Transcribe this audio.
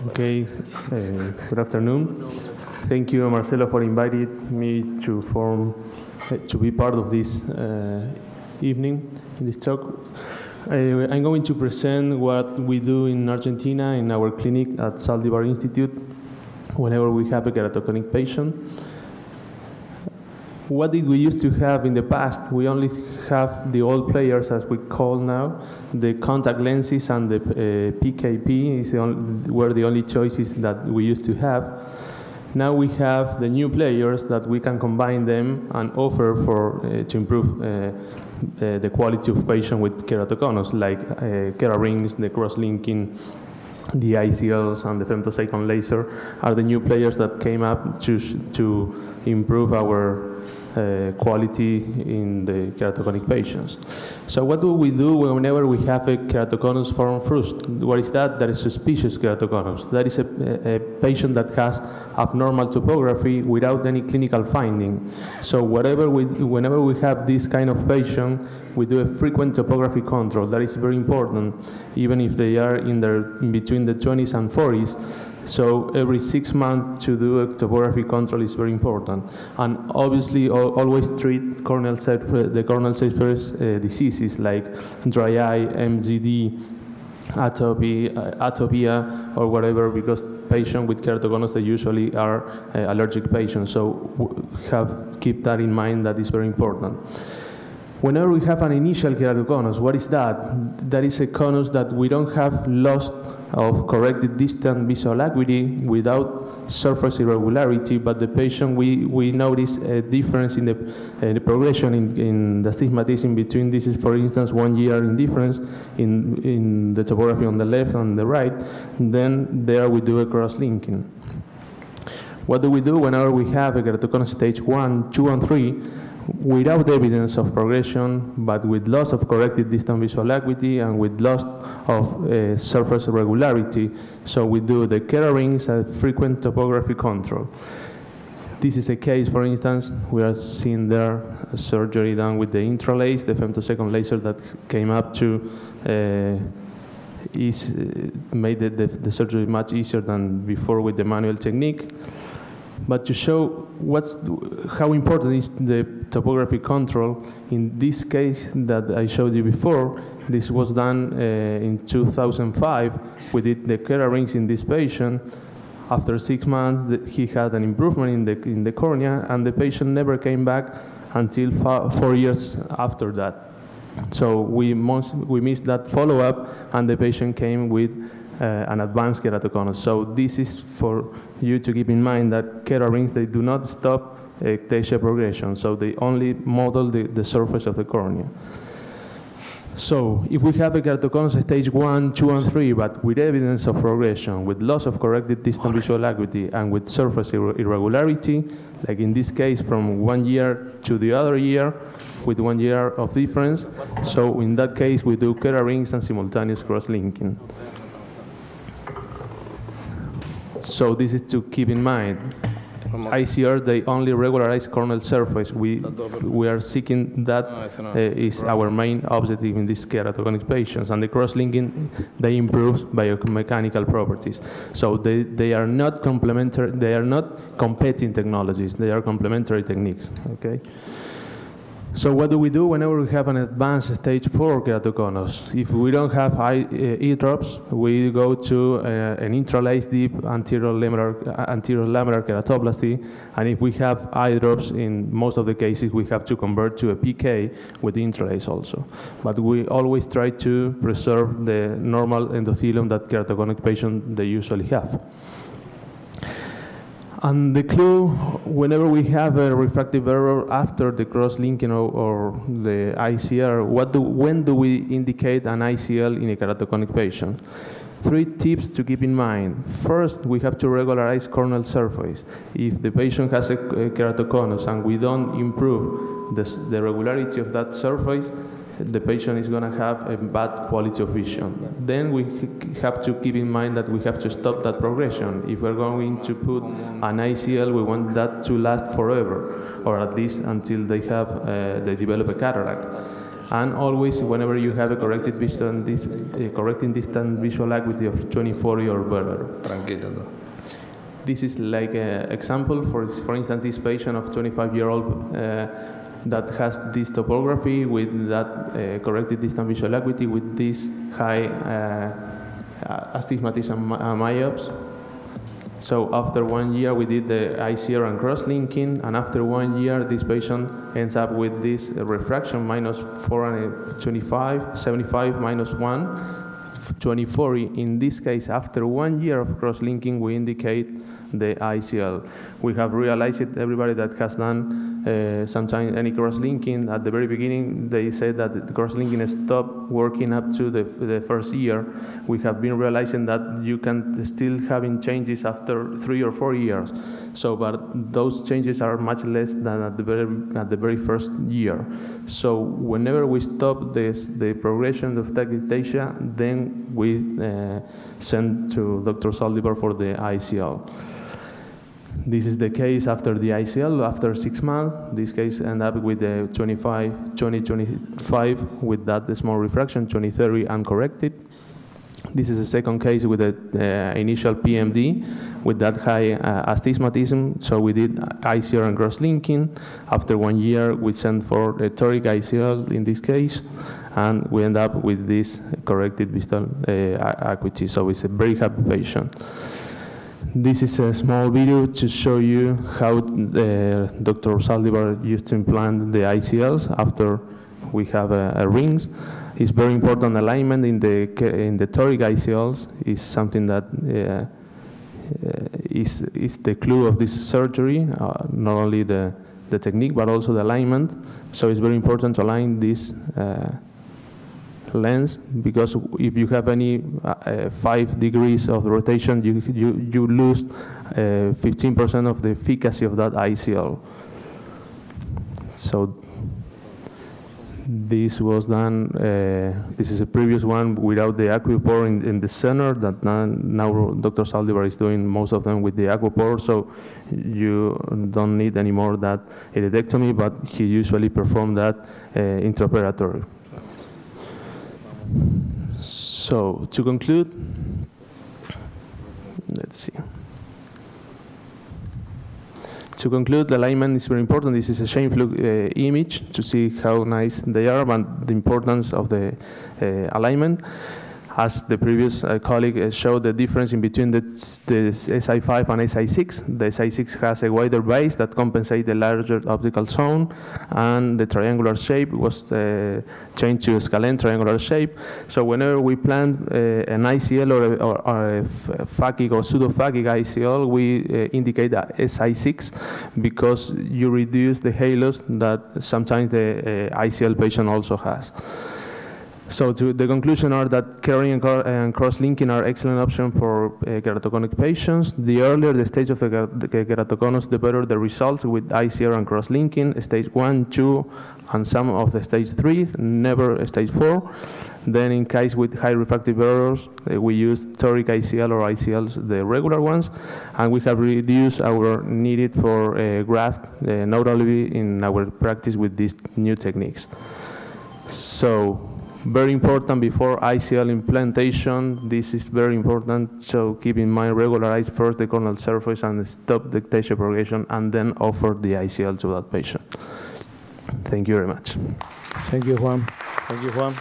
Okay, good afternoon. Thank you, Marcelo, for inviting me to be part of this evening, in this talk. I'm going to present what we do in Argentina in our clinic at Zaldivar Institute whenever we have a keratoconic patient. What did we used to have in the past? We only have the old players, as we call now, the contact lenses and the PKP were the only choices that we used to have. Now we have the new players that we can combine them and offer to improve the quality of patient with keratoconus, like Kerarings, the cross-linking, the ICLs, and the femtosecond laser are the new players that came up to improve our quality in the keratoconic patients. So what do we do whenever we have a keratoconus form first? What is that? That is suspicious keratoconus. That is a patient that has abnormal topography without any clinical finding. So whenever we have this kind of patient, we do a frequent topography control. That is very important, even if they are in between the 20s and 40s. So every 6 months to do a topography control is very important. And obviously always treat the corneal surface diseases like dry eye, MGD, atopia, or whatever, because patients with keratoconus, they usually are allergic patients. So keep that in mind, that is very important. Whenever we have an initial keratoconus, what is that? That is a conus that we don't have loss of corrected distant visual acuity without surface irregularity, but the patient, we notice a difference in the progression in the astigmatism between, this is for instance 1 year in difference in the topography on the left and the right. And then there we do a cross-linking. What do we do whenever we have a keratoconus stage 1, 2, and 3? Without evidence of progression, but with loss of corrected distant visual acuity and with loss of surface regularity. So we do the Kerarings and frequent topography control. This is a case, for instance, we are seeing there a surgery done with the intralace, the femtosecond laser that came up to made the surgery much easier than before with the manual technique. But to show how important is the topography control, in this case that I showed you before, this was done in 2005. We did the Kerarings in this patient. After 6 months, he had an improvement in the cornea, and the patient never came back until 4 years after that. So we missed that follow-up, and the patient came with an advanced keratoconus. So this is for you to keep in mind that Kerarings, they do not stop ectasia progression, so they only model the surface of the cornea. So if we have a keratoconus stage 1, 2, and 3, but with evidence of progression, with loss of corrected distant visual acuity, and with surface irregularity, like in this case from 1 year to the other year, with 1 year of difference, so in that case we do Kerarings and simultaneous cross-linking. So this is to keep in mind. ICR, they only regularize corneal surface. We are seeking that is our main objective in these keratoconic patients. And the cross-linking, they improve biomechanical properties. So they are not complementary, they are not competing technologies, they are complementary techniques, okay? So what do we do whenever we have an advanced stage 4 keratoconus? If we don't have E-drops, we go to an intralace deep anterior lamellar keratoplasty, and if we have eye drops, in most of the cases we have to convert to a PK with intralace also. But we always try to preserve the normal endothelium that keratoconic patients they usually have. And the clue, whenever we have a refractive error after the cross-linking or the ICR, when do we indicate an ICL in a keratoconic patient? 3 tips to keep in mind. First, we have to regularize corneal surface. If the patient has a keratoconus and we don't improve the regularity of that surface, the patient is going to have a bad quality of vision. Then we have to keep in mind that we have to stop that progression. If we're going to put an ICL, we want that to last forever, or at least until they develop a cataract. And always, whenever you have a correcting distant visual acuity of 20/40 or better. Tranquilo. This is like an example, for instance, this patient of 25-year-old that has this topography with that corrected distant visual acuity with this high astigmatism and myopes. So after 1 year, we did the ICR and cross-linking, and after 1 year, this patient ends up with this refraction minus 425, 75 minus 1, 20/40. In this case, after 1 year of cross-linking, we indicate the ICL. We have realized it, everybody that has done sometimes any cross-linking, at the very beginning, they said that the cross-linking stopped working up to the first year. We have been realizing that you can still having changes after 3 or 4 years. So, but those changes are much less than at the very first year. So whenever we stop the progression of tachyphagia, then we send to Dr. Saldivar for the ICL. This is the case after the ICL, after 6 months. This case ended up with the 20/25 with that small refraction, 20/30 uncorrected. This is the second case with the initial PMD with that high astigmatism. So we did ICR and cross-linking. After 1 year, we sent for a toric ICL in this case, and we end up with this corrected visual acuity. So it's a very happy patient. This is a small video to show you how Dr. Saldivar used to implant the ICLs after we have rings. It's very important alignment in the toric ICLs is something that is the clue of this surgery, not only the technique but also the alignment. So it's very important to align this lens, because if you have any 5 degrees of rotation, you lose 15% of the efficacy of that ICL. So this was done, this is a previous one without the aquapore in the center, that now Dr. Saldivar is doing most of them with the aquapore, so you don't need anymore that iridectomy, but he usually performed that intraoperatorily. So to conclude, let's see. To conclude, the alignment is very important. This is a shame fluke image to see how nice they are, but the importance of the alignment. As the previous colleague showed, the difference in between the SI5 and SI6. The SI6 has a wider base that compensates the larger optical zone, and the triangular shape was changed to a scalene triangular shape. So whenever we plan an ICL or a phakic or pseudo-phakic ICL, we indicate a SI6 because you reduce the halos that sometimes the ICL patient also has. So the conclusion are that Keraring and cross-linking are excellent options for keratoconic patients. The earlier the stage of the keratoconus, the better the results with ICR and cross-linking, stage 1, 2, and some of the stage 3, never stage 4. Then in case with high refractive errors, we use toric ICL or ICLs, the regular ones, and we have reduced our needed for graft, notably in our practice with these new techniques. So, very important before ICL implantation, this is very important, so keep in mind regularize first the corneal surface and stop the ectasia progression, and then offer the ICL to that patient. Thank you very much. Thank you, Juan. Thank you, Juan.